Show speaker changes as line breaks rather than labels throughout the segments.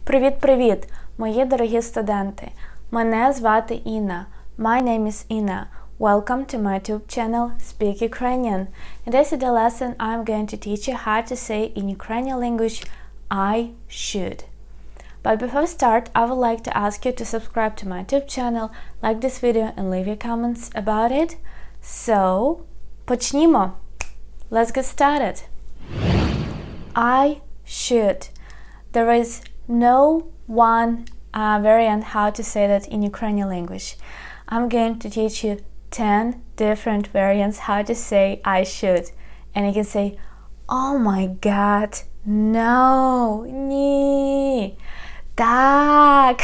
Привіт-привіт, мої дорогі студенти! Мене звати Інна. My name is Inna. Welcome to my YouTube channel Speak Ukrainian. In this video lesson, I'm going to teach you how to say in Ukrainian language, I should. But before we start, I would like to ask you to subscribe to my YouTube channel, like this video and leave your comments about it. So, почнімо! Let's get started. I should. There is no one variant how to say that in Ukrainian language. I'm going to teach you 10 different variants how to say I should. And you can say, oh my god, no, ні, так.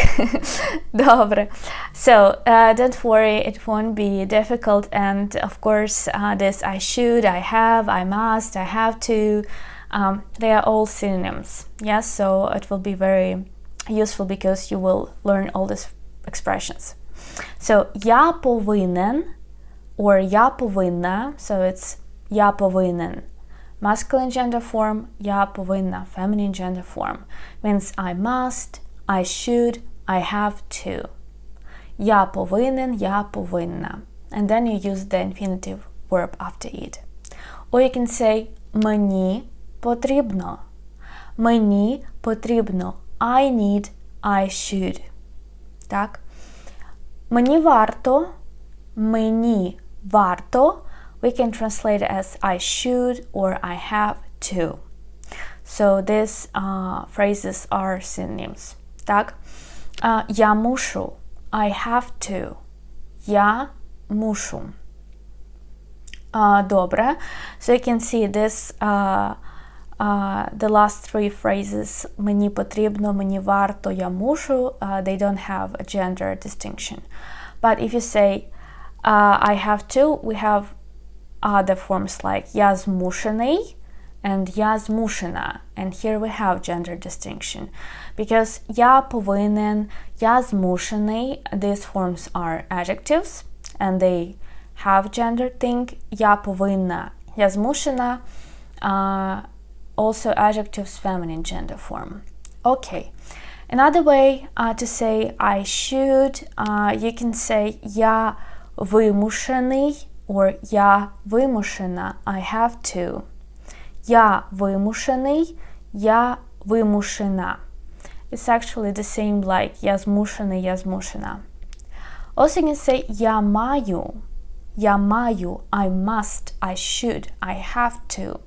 Добре. So, don't worry, it won't be difficult. And of course, this I should, I have, I must, I have to, they are all synonyms. Yes, so it will be very useful because you will learn all these expressions. So, я повинен or я повинна, so it's я повинен. Masculine gender form, я повинна, feminine gender form. Means I must, I should, I have to. Я повинен, я повинна. And then you use the infinitive verb after it. Or you can say мені потрібно. Мені потрібно. I need, I should. Так? Мені варто. Мені варто. We can translate it as I should or I have to. So these phrases are synonyms. Так? Я мушу. I have to. Я мушу. Добре. So you can see this, the last three phrases, мені потрібно, мені варто, я мушу, they don't have a gender distinction. But if you say I have to, we have other forms like я змушений and я змушена. And here we have gender distinction. Because я повинен, я змушений, these forms are adjectives and they have gender thing. Я повинна, я змушена, also adjectives feminine gender form. Okay. Another way to say I should, you can say я вимушений or я вимушена, I have to. Я вимушений, я вимушена. It's actually the same like я змушений, я змушена. Also you can say я маю, I must, I should, I have to.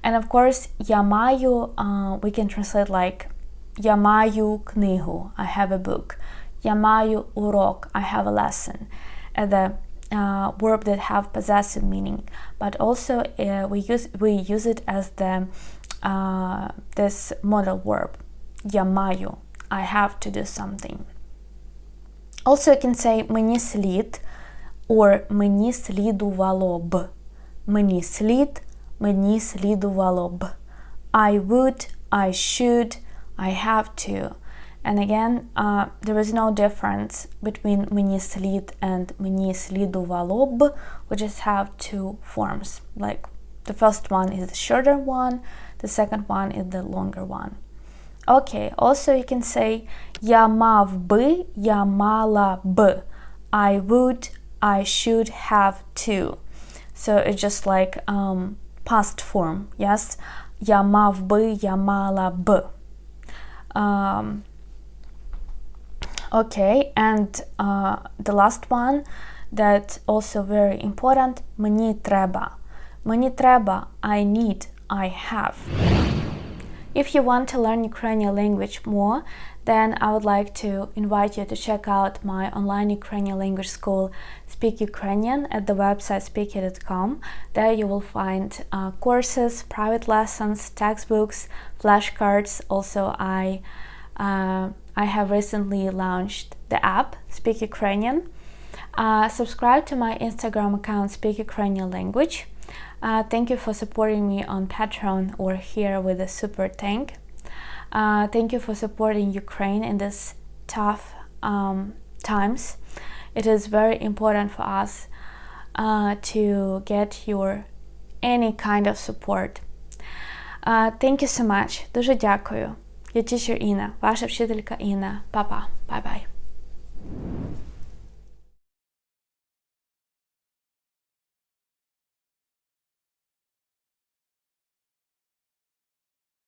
And of course, я маю, we can translate like я маю книгу, I have a book. Я маю урок, I have a lesson. And the verb that have possessive meaning, but also we use it as the this modal verb. Я маю, I have to do something. Also, you can say мені слід or мені слідувало б. Мені слід, мені слідувало б. I would, I should, I have to. And again, there is no difference between мені слід and мені слідувало б. We just have two forms. Like the first one is the shorter one, the second one is the longer one. Okay, also you can say я мав би, я мала б. I would, I should have to. So it's just like past form, yes? Я мав би, я мала б. Okay, and the last one that also very important, мені треба. Мені треба, I need, I have. If you want to learn Ukrainian language more, then I would like to invite you to check out my online Ukrainian language school, Speak Ukrainian, at the website speaky.com. There you will find courses, private lessons, textbooks, flashcards. Also, I have recently launched the app, Speak Ukrainian. Subscribe to my Instagram account, Speak Ukrainian Language. Thank you for supporting me on Patreon or here with a super thank. Thank you for supporting Ukraine in this tough times. It is very important for us to get your any kind of support. Thank you so much. Дуже дякую. Your teacher Інна, ваша вчителька Інна. Па-па. Bye-bye.